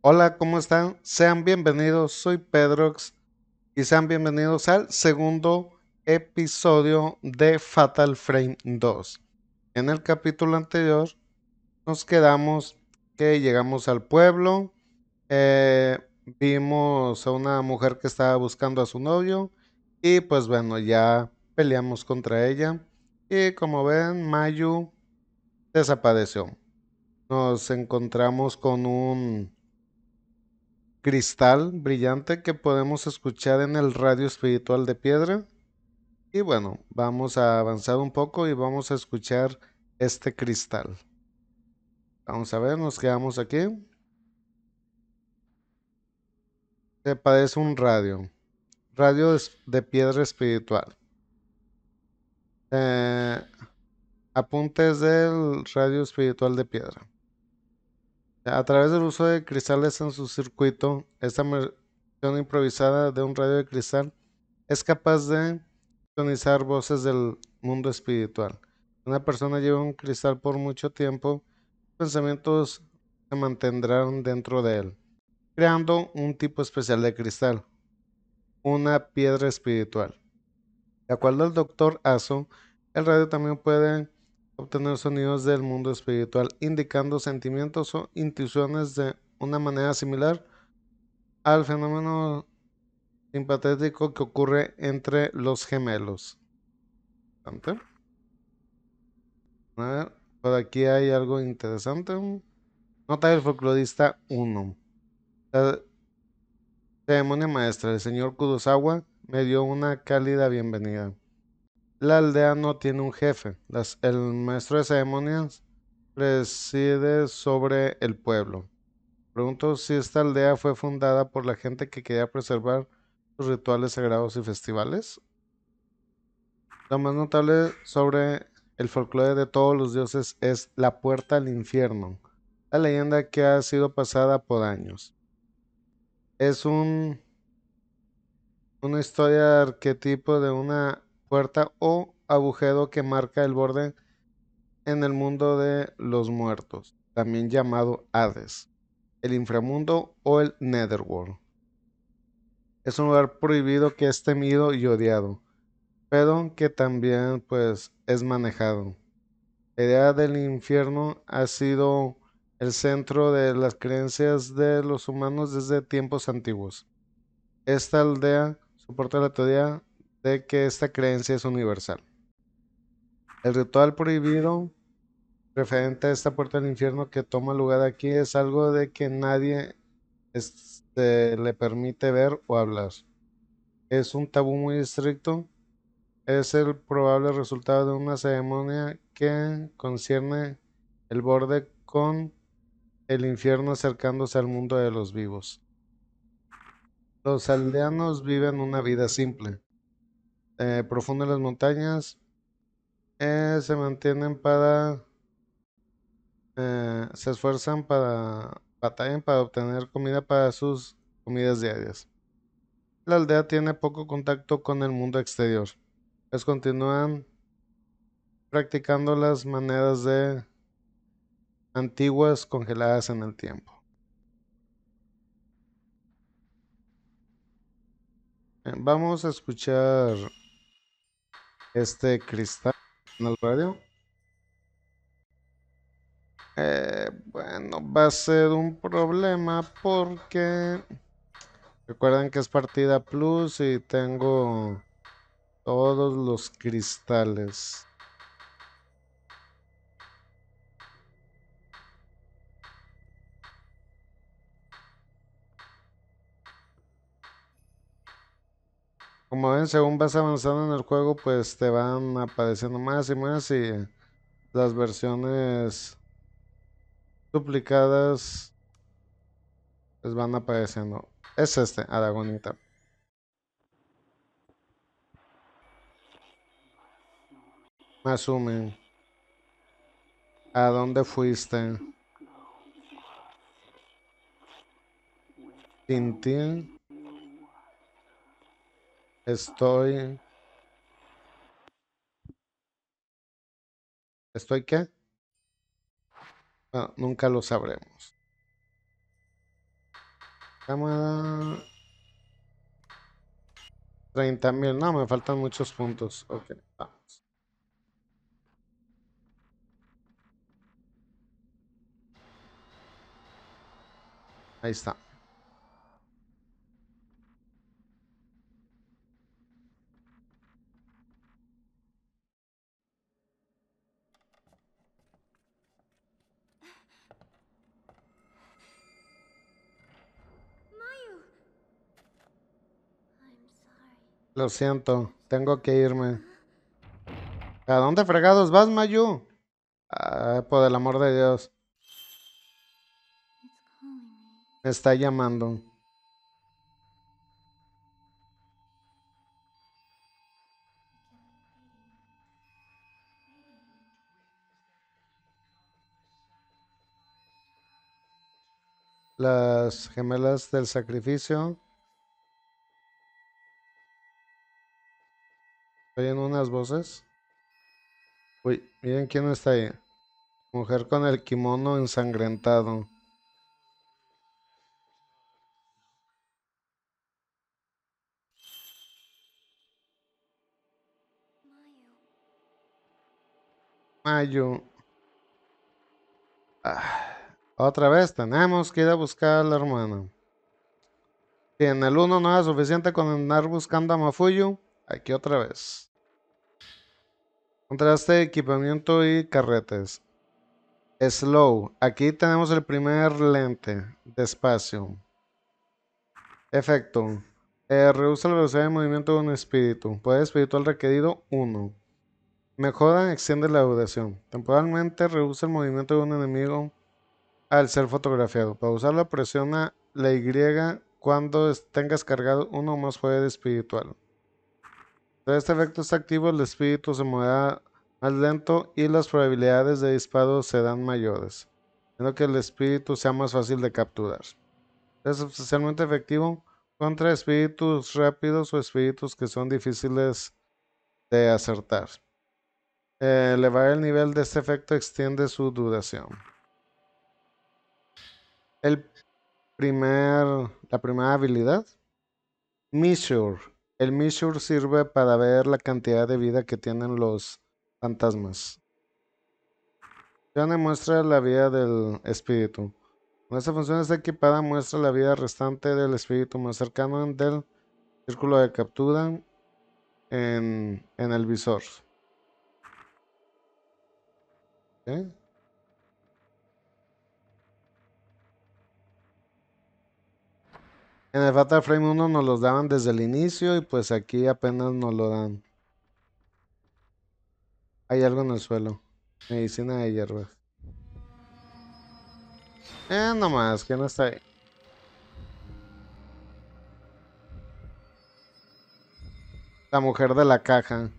Hola, ¿cómo están? Sean bienvenidos, soy Pedrox y sean bienvenidos al segundo episodio de Fatal Frame 2. En el capítulo anterior nos quedamos que llegamos al pueblo, vimos a una mujer que estaba buscando a su novio y pues bueno, ya peleamos contra ella y como ven, Mayu desapareció. Nos encontramos con un cristal brillante que podemos escuchar en el radio espiritual de piedra. Y bueno, vamos a avanzar un poco y vamos a escuchar este cristal. Vamos a ver, nos quedamos aquí. Se parece un radio. De piedra espiritual. Eh, Apuntes del radio espiritual de piedra. A través del uso de cristales en su circuito, esta versión improvisada de un radio de cristal es capaz de sintonizar voces del mundo espiritual. Si una persona lleva un cristal por mucho tiempo, pensamientos se mantendrán dentro de él, creando un tipo especial de cristal, una piedra espiritual. De acuerdo al doctor Aso, el radio también puede obtener sonidos del mundo espiritual, indicando sentimientos o intuiciones de una manera similar al fenómeno simpatético que ocurre entre los gemelos. Bastante. A ver, por aquí hay algo interesante. Nota del folclorista 1. La ceremonia maestra, el señor Kurosawa me dio una cálida bienvenida. La aldea no tiene un jefe. El maestro de ceremonias preside sobre el pueblo. Pregunto si esta aldea fue fundada por la gente que quería preservar sus rituales sagrados y festivales. Lo más notable sobre el folclore de todos los dioses es la puerta al infierno, la leyenda que ha sido pasada por años. Es una historia de arquetipo de una puerta o agujero que marca el borde en el mundo de los muertos, también llamado Hades, el inframundo o el Netherworld. Es un lugar prohibido que es temido y odiado, pero que también pues es manejado. La idea del infierno ha sido el centro de las creencias de los humanos desde tiempos antiguos. Esta aldea soporta la teoría de que esta creencia es universal. El ritual prohibido referente a esta puerta del infierno que toma lugar aquí es algo de que nadie le permite ver o hablar. Es un tabú muy estricto. Es el probable resultado de una ceremonia que concierne el borde con el infierno acercándose al mundo de los vivos. Los aldeanos viven una vida simple, profunda en las montañas, se mantienen se esfuerzan batallan para obtener comida para sus comidas diarias. La aldea tiene poco contacto con el mundo exterior, pues continúan practicando las maneras de antiguas congeladas en el tiempo. Vamos a escuchar este cristal en el radio. Bueno, va a ser un problema porque recuerden que es partida plus y tengo todos los cristales. Como ven, según vas avanzando en el juego, pues te van apareciendo más y más y las versiones duplicadas les van apareciendo. Es este, Aragonita. Asumen. ¿A dónde fuiste? Tintín. Estoy. ¿Estoy qué? Bueno, nunca lo sabremos. Cámara. 30,000. No, me faltan muchos puntos. Ok, vamos. Ahí está. Mayu. I'm sorry. Lo siento, tengo que irme. ¿A dónde fregados vas, Mayu? Ah, por el amor de Dios. It's calling me. Me está llamando. Las gemelas del sacrificio. Oyen unas voces. Uy, miren quién está ahí. Mujer con el kimono ensangrentado. Mayu. Mayu. Ah, otra vez tenemos que ir a buscar a la hermana. Si en el uno no era suficiente con andar buscando a Mafuyu, aquí otra vez. Contraste, equipamiento y carretes. Slow. Aquí tenemos el primer lente. Despacio. Efecto. Reduce la velocidad de movimiento de un espíritu. Poder espiritual requerido 1. Mejora, extiende la duración. Temporalmente reduce el movimiento de un enemigo al ser fotografiado. Para usarla presiona la Y cuando tengas cargado uno o más poder espiritual. Entonces este efecto está activo, el espíritu se moverá más lento y las probabilidades de disparo serán mayores, haciendo que el espíritu sea más fácil de capturar. Es especialmente efectivo contra espíritus rápidos o espíritus que son difíciles de acertar. Elevar el nivel de este efecto extiende su duración. El la primera habilidad, Measure. El Measure sirve para ver la cantidad de vida que tienen los fantasmas. Muestra la vida del espíritu. Cuando esta función está equipada, muestra la vida restante del espíritu más cercano del círculo de captura en el visor. ¿Ok? En el Fatal Frame 1 nos los daban desde el inicio y pues aquí apenas nos lo dan. Hay algo en el suelo. Medicina de hierbas. Nomás, que no está ahí. La mujer de la caja.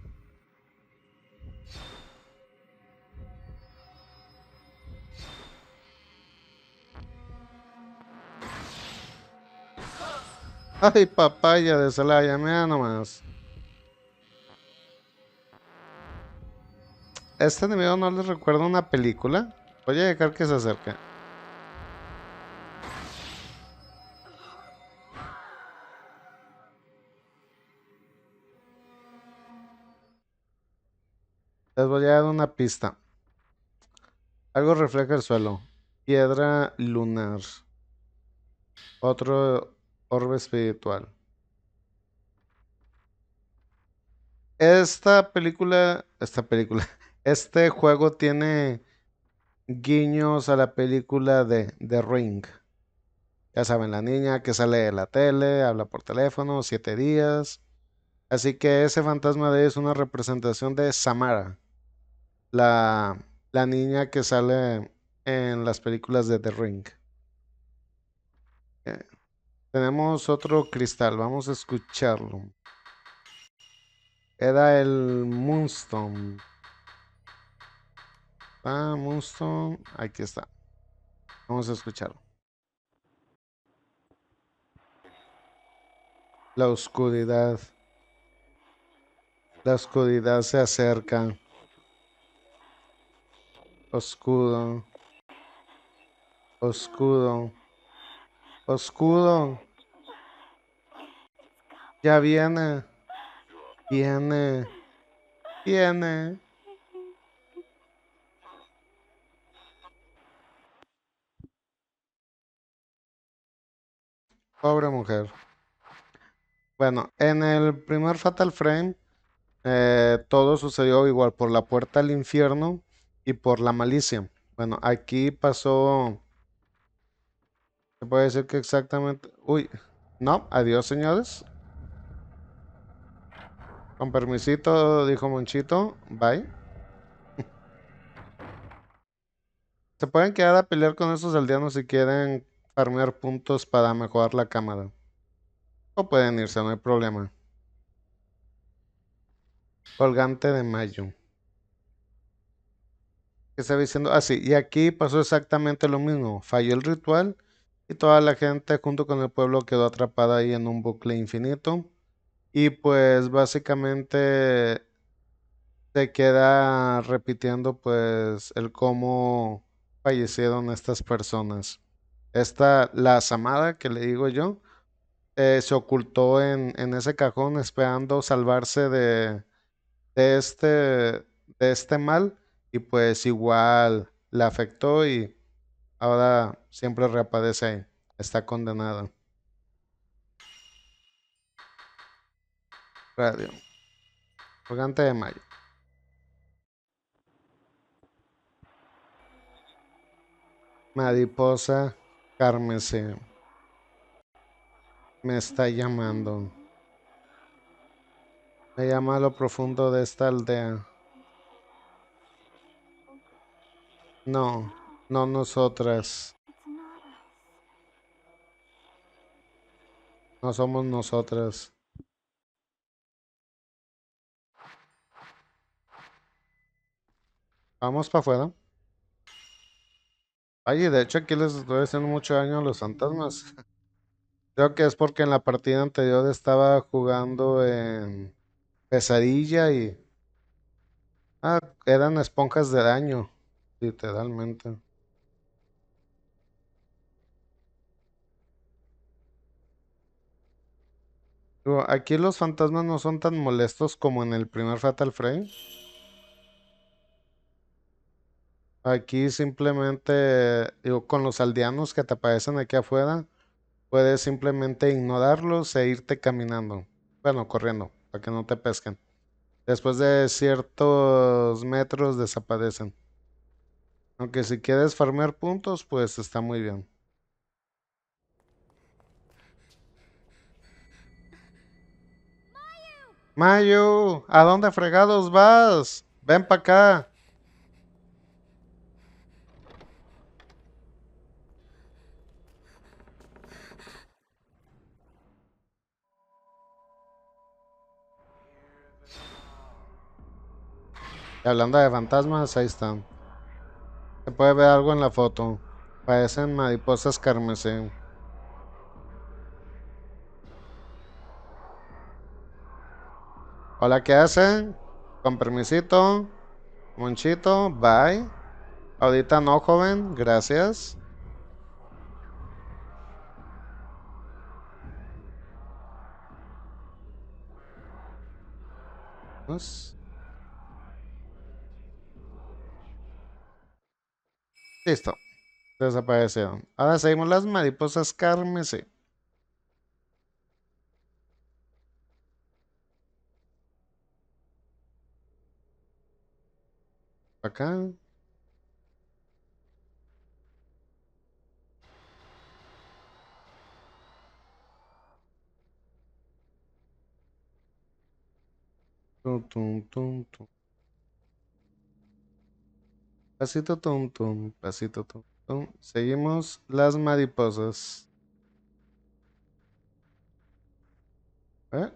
Ay, papaya de Celaya, mira nomás. Este enemigo no les recuerda una película. Voy a dejar que se acerque. Les voy a dar una pista. Algo refleja el suelo. Piedra lunar. Otro orbe espiritual. Este juego tiene guiños a la película de The Ring. Ya saben, la niña que sale de la tele, habla por teléfono, 7 días. Así que ese fantasma de ella es una representación de Samara, la, la niña que sale en las películas de The Ring. Eh, tenemos otro cristal, vamos a escucharlo. Era el Moonstone. Ah, Moonstone, aquí está. Vamos a escucharlo. La oscuridad. La oscuridad se acerca. Oscuro. Oscuro. Oscuro. Ya viene, viene, viene. Pobre mujer. Bueno, en el primer Fatal Frame, todo sucedió igual por la puerta al infierno y por la malicia. Bueno, aquí pasó, se puede decir que exactamente... Uy, no, adiós señores. Con permisito, dijo Monchito. Bye. Se pueden quedar a pelear con esos aldeanos si quieren farmear puntos para mejorar la cámara. O pueden irse, no hay problema. Colgante de mayo. ¿Qué estaba diciendo? Ah, sí, y aquí pasó exactamente lo mismo. Falló el ritual y toda la gente junto con el pueblo quedó atrapada ahí en un bucle infinito. Y pues básicamente se queda repitiendo pues el cómo fallecieron estas personas. Esta, la Samada que le digo yo, se ocultó en ese cajón esperando salvarse de este, de este mal y pues igual le afectó y ahora siempre reaparece ahí. Está condenada. Radio. Gigante de mayo. Mariposa carmesí. Me está llamando. Me llama a lo profundo de esta aldea. No, no nosotras. It's not us. No somos nosotras. Vamos para afuera. Ay, de hecho aquí les estoy haciendo mucho daño a los fantasmas. Creo que es porque en la partida anterior estaba jugando en pesadilla y... Ah, eran esponjas de daño, literalmente. Digo, aquí los fantasmas no son tan molestos como en el primer Fatal Frame. Aquí simplemente, digo, con los aldeanos que te aparecen aquí afuera, puedes simplemente ignorarlos e irte caminando. Bueno, corriendo, para que no te pesquen. Después de ciertos metros desaparecen. Aunque si quieres farmear puntos, pues está muy bien. Mayu, ¿a dónde fregados vas? Ven para acá. Y hablando de fantasmas, ahí están. Se puede ver algo en la foto. Parecen mariposas carmesí. Hola, ¿qué hacen? Con permisito. Monchito, bye. Ahorita no, joven, gracias. Pues, listo, desaparecieron. Ahora seguimos las mariposas carmesí. Acá. Tum, tum, tum, tum. Pasito tum tum, pasito tum tum. Seguimos las mariposas. ¿Eh?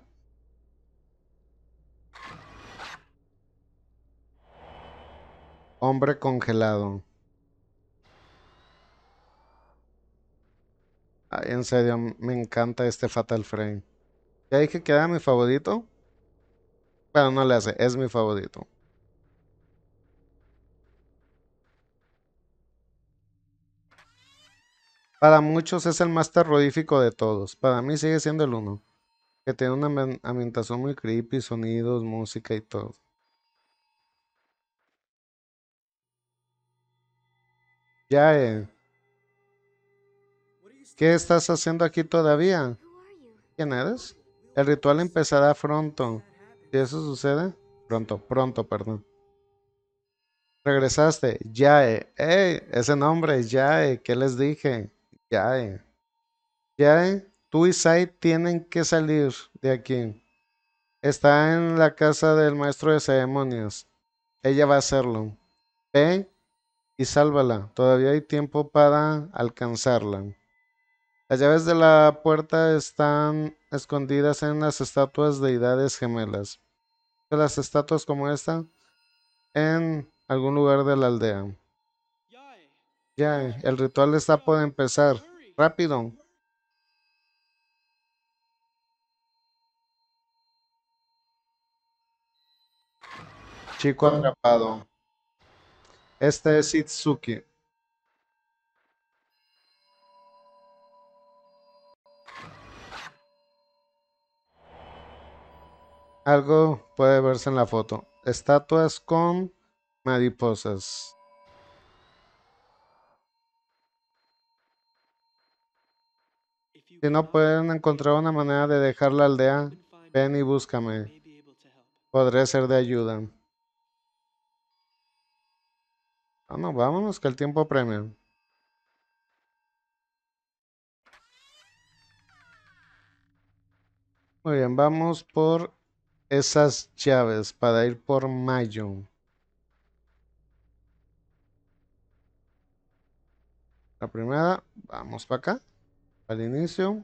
Hombre congelado. Ay, en serio, me encanta este Fatal Frame. Ya dije que era mi favorito. Pero no le hace, es mi favorito. Para muchos es el más terrorífico de todos. Para mí sigue siendo el uno. Que tiene una ambientación muy creepy, sonidos, música y todo. Ya, ¿qué estás haciendo aquí todavía? Who are you? ¿Quién eres? El ritual empezará pronto. Si eso sucede, pronto, perdón. Regresaste, Yae. ¡Ey! Ese nombre, Yae. ¿Qué les dije? Yae. Yae, tú y Sai tienen que salir de aquí. Está en la casa del maestro de ceremonias. Ella va a hacerlo. Ve y sálvala. Todavía hay tiempo para alcanzarla. Las llaves de la puerta están escondidas en las estatuas de deidades gemelas. De las estatuas como esta en algún lugar de la aldea. Ya, el ritual está por empezar. Rápido. Chico atrapado. Este es Itsuki. Algo puede verse en la foto. Estatuas con mariposas. Si no pueden encontrar una manera de dejar la aldea, ven y búscame. Podré ser de ayuda. Bueno, vámonos, que el tiempo premia. Muy bien, vamos por esas llaves para ir por Mayo. La primera, vamos para acá, al inicio.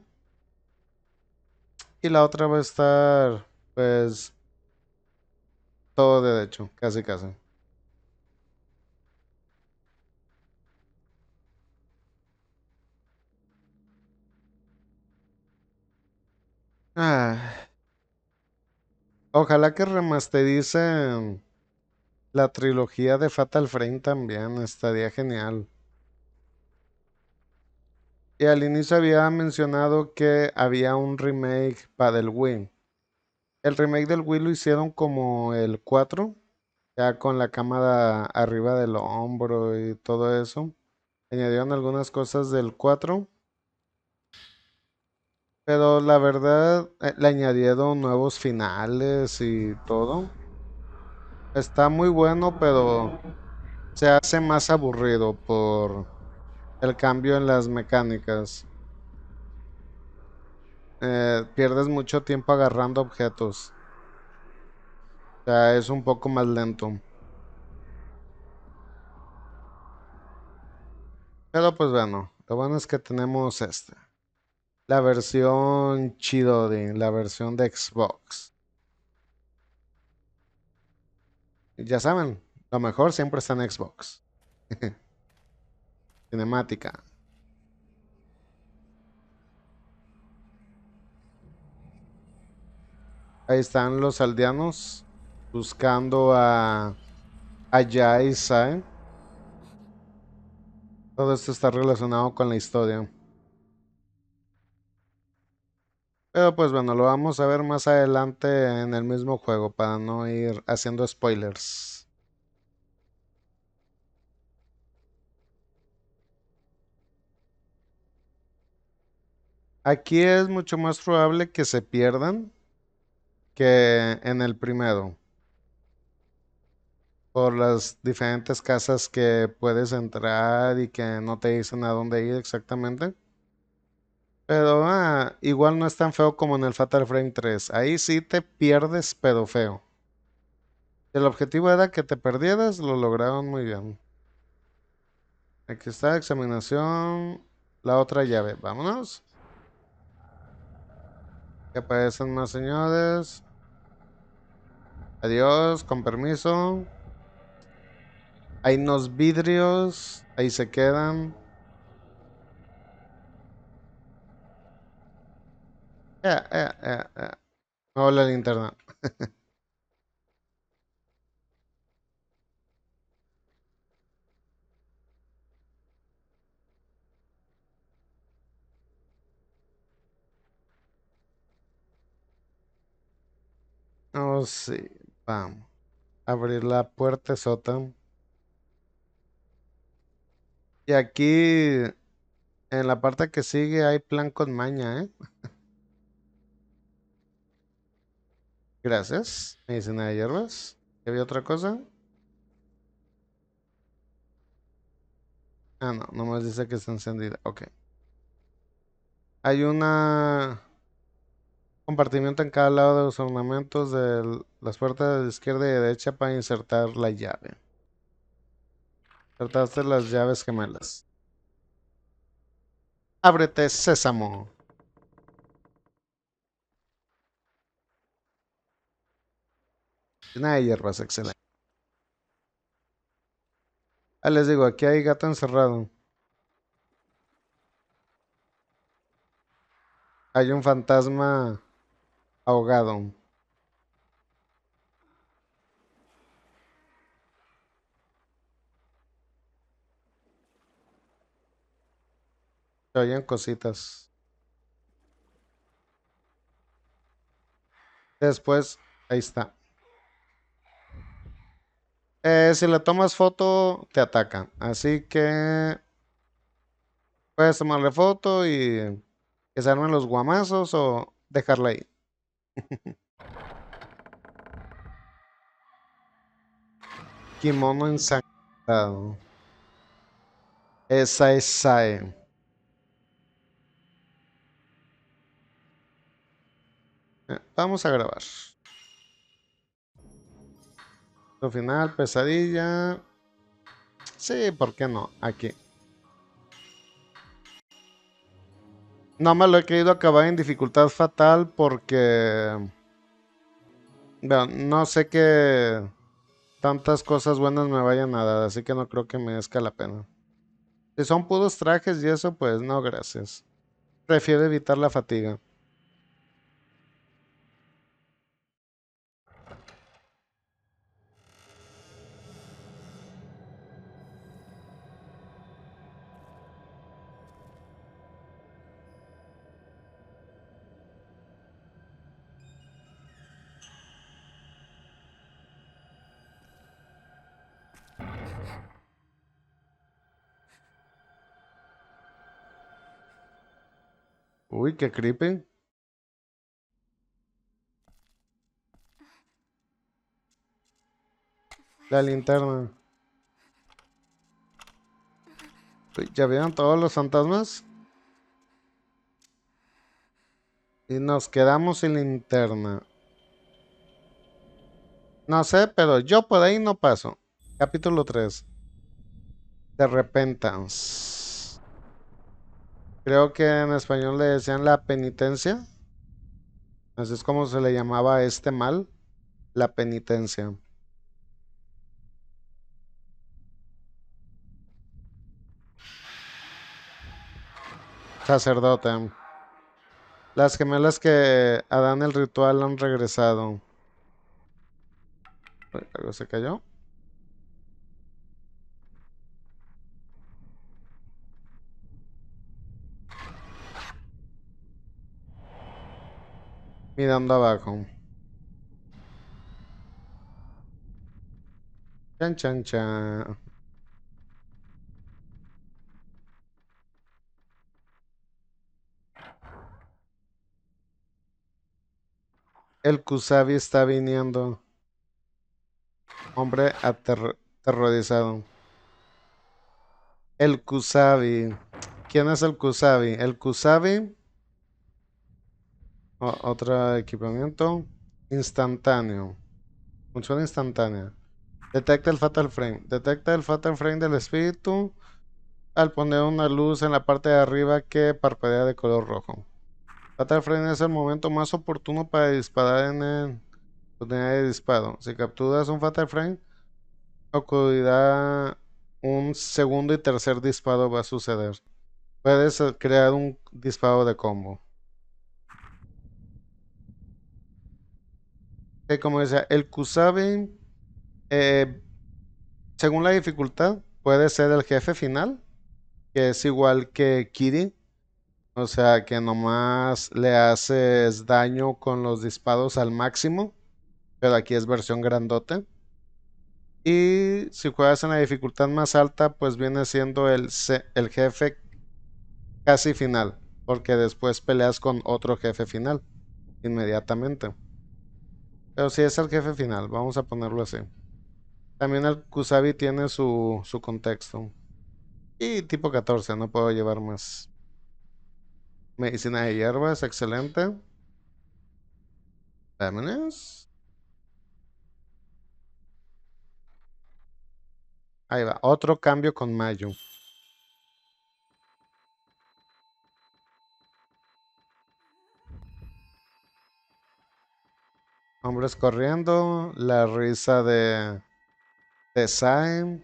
Y la otra va a estar, pues, todo derecho, casi casi. Ah, ojalá que remastericen la trilogía de Fatal Frame también, estaría genial. Y al inicio había mencionado que había un remake para el Wii. El remake del Wii lo hicieron como el 4, ya con la cámara arriba del hombro y todo eso. Añadieron algunas cosas del 4, pero la verdad le añadieron nuevos finales y todo. Está muy bueno, pero se hace más aburrido por el cambio en las mecánicas. Pierdes mucho tiempo agarrando objetos. O sea, es un poco más lento. Pero pues bueno, lo bueno es que tenemos esta. La versión Chidori, la versión de Xbox. Ya saben, lo mejor siempre está en Xbox. Cinemática. Ahí están los aldeanos buscando a Jai y Sai. Todo esto está relacionado con la historia. Pero pues bueno, lo vamos a ver más adelante en el mismo juego para no ir haciendo spoilers. Aquí es mucho más probable que se pierdan que en el primero, por las diferentes casas que puedes entrar y que no te dicen a dónde ir exactamente. Pero igual no es tan feo como en el Fatal Frame 3. Ahí sí te pierdes, pero feo. El objetivo era que te perdieras, lo lograron muy bien. Aquí está, examinación. La otra llave. Vámonos. Que aparecen más señores. Adiós, con permiso. Hay unos vidrios. Ahí se quedan. Eh. Hola, linterna. Oh, sí. Vamos. Abrir la puerta sota. Y aquí, en la parte que sigue, hay plan con maña, ¿eh? Gracias. Medicina de hierbas. ¿Había otra cosa? Ah, no, nomás dice que está encendida. Ok. Hay una compartimiento en cada lado de los ornamentos de las puertas de izquierda y derecha para insertar la llave. Insertaste las llaves gemelas. Ábrete, sésamo. Medicina de hierbas, excelente. Ah, les digo, aquí hay gato encerrado. Hay un fantasma ahogado. Se oyen cositas. Después, ahí está. Si le tomas foto, te ataca. Así que puedes tomarle foto y que se armen los guamazos o dejarla ahí. Kimono ensangrentado. Esa es Sae. Vamos a grabar. Lo final, pesadilla. Sí, ¿por qué no? Aquí. No me lo he querido acabar en dificultad fatal porque bueno, no sé qué tantas cosas buenas me vayan a dar, así que no creo que merezca la pena. Si son puros trajes y eso, pues no, gracias. Prefiero evitar la fatiga. Uy, qué creepy. La linterna. Uy, ¿ya vieron todos los fantasmas? Y nos quedamos sin linterna. No sé, pero yo por ahí no paso. Capítulo 3. De Repentance. Creo que en español le decían la penitencia. Así es como se le llamaba a este mal. La penitencia. Sacerdote. Las gemelas que Adán el ritual han regresado. Uy, algo se cayó. Mirando abajo. Chan, chan, chan. El Kusabi está viniendo. Hombre aterrorizado. El Kusabi. ¿Quién es el Kusabi? El Kusabi. Otro equipamiento. Instantáneo. Función instantánea. Detecta el Fatal Frame. Detecta el Fatal Frame del espíritu al poner una luz en la parte de arriba que parpadea de color rojo. Fatal Frame es el momento más oportuno para disparar en el oportunidad de disparo. Si capturas un Fatal Frame, ocurrirá un segundo y tercer disparo va a suceder. Puedes crear un disparo de combo. Como decía, el Kusabi, eh, según la dificultad, puede ser el jefe final, que es igual que Kiri. O sea, que nomás le haces daño con los disparos al máximo. pero aquí es versión grandote. Y si juegas en la dificultad más alta, pues viene siendo el jefe casi final, porque después peleas con otro jefe final inmediatamente. Pero sí es el jefe final, vamos a ponerlo así. También el Kusabi tiene su contexto. Y tipo 14, no puedo llevar más. Medicina de hierbas, excelente. Vámonos. Ahí va, otro cambio con Mayu. Hombres corriendo, la risa de Zayn.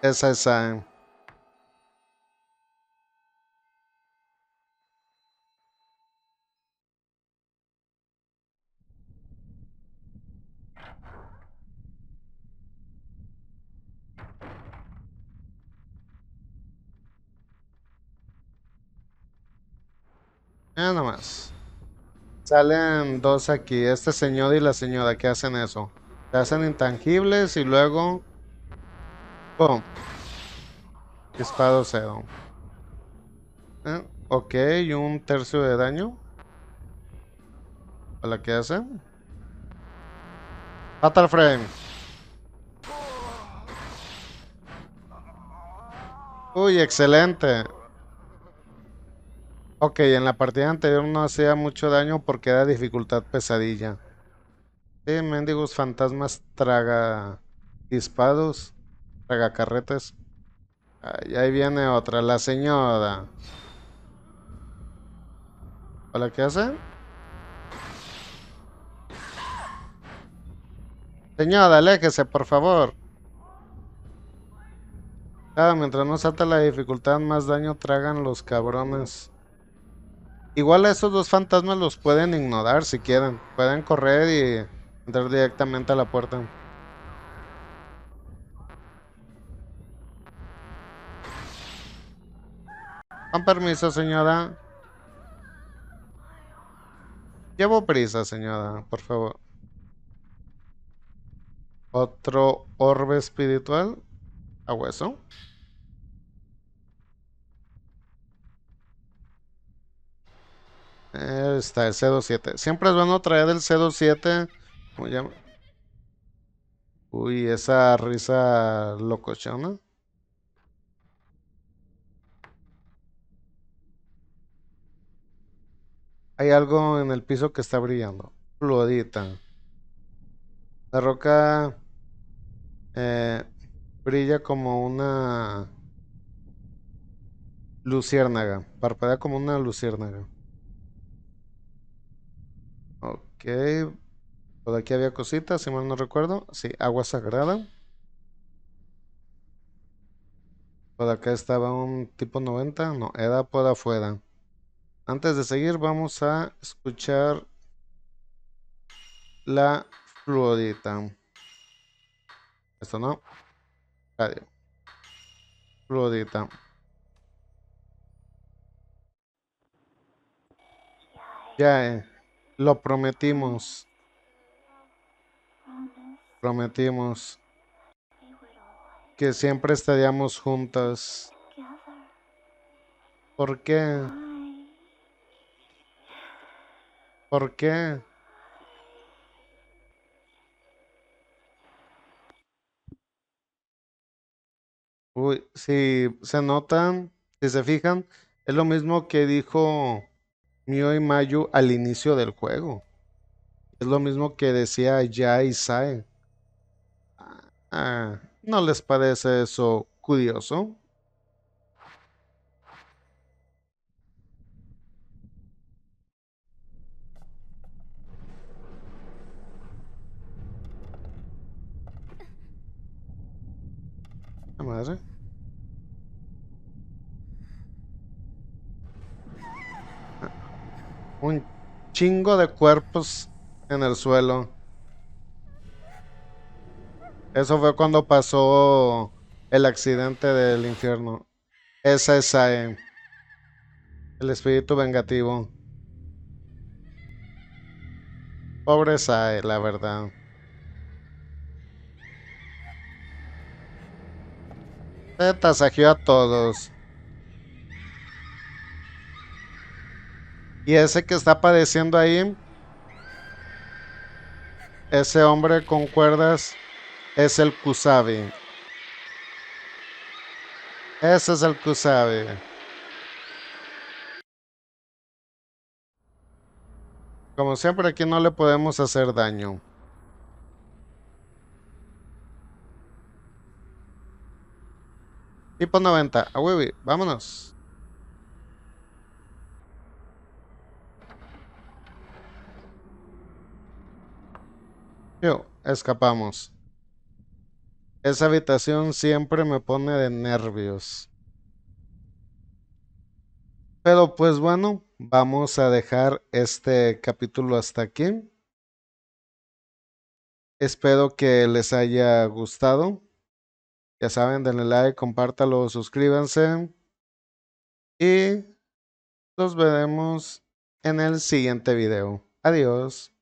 Esa es Zayn. Ya nomás. Salen dos aquí, este señor y la señora que hacen eso. Se hacen intangibles y luego... ¡Pum! Disparo cero. Ok, y un tercio de daño. ¿A la que hacen? Fatal Frame. Uy, excelente. Ok, en la partida anterior no hacía mucho daño porque era dificultad pesadilla. Sí, mendigos fantasmas traga disparos, traga carretes. Ay, ahí viene otra, la señora. ¿Hola qué hace? Señora, aléjese, por favor. Claro, mientras no salta la dificultad, más daño tragan los cabrones. Igual a esos dos fantasmas los pueden ignorar si quieren. Pueden correr y entrar directamente a la puerta. Con permiso, señora. Llevo prisa, señora, por favor. Otro orbe espiritual. A hueso. Está el C27. Siempre es bueno traer el C27. ¿Cómo se llama? Uy, esa risa locochona. Hay algo en el piso que está brillando. Fluidita. La roca eh, brilla como una luciérnaga. Parpadea como una luciérnaga. Ok. Por aquí había cositas, si mal no recuerdo. Sí, agua sagrada. Por acá estaba un tipo 90. No, era por afuera. Antes de seguir, vamos a escuchar la fluorita. Esto no. Radio. Fluorita. Ya, lo prometimos. Promise Prometimos we would always que siempre estaríamos juntas. together. ¿Por qué? I ¿Por qué? Uy, si se notan, si se fijan, es lo mismo que dijo Mio y Mayu al inicio del juego. Es lo mismo que decía Ya y Sae. ¿No les parece eso curioso? La madre. Un chingo de cuerpos en el suelo. Eso fue cuando pasó el accidente del infierno. Esa es Sae, el espíritu vengativo. Pobre Sae, la verdad. Se tasajeó a todos. Y ese que está apareciendo ahí, ese hombre con cuerdas, es el Kusabi. Ese es el Kusabi. Como siempre, aquí no le podemos hacer daño. Tipo 90. A Wiwi, vámonos. Yo, escapamos. Esa habitación siempre me pone de nervios. Pero pues bueno, vamos a dejar este capítulo hasta aquí. Espero que les haya gustado. Ya saben, denle like, compártalo, suscríbanse. Y nos veremos en el siguiente video. Adiós.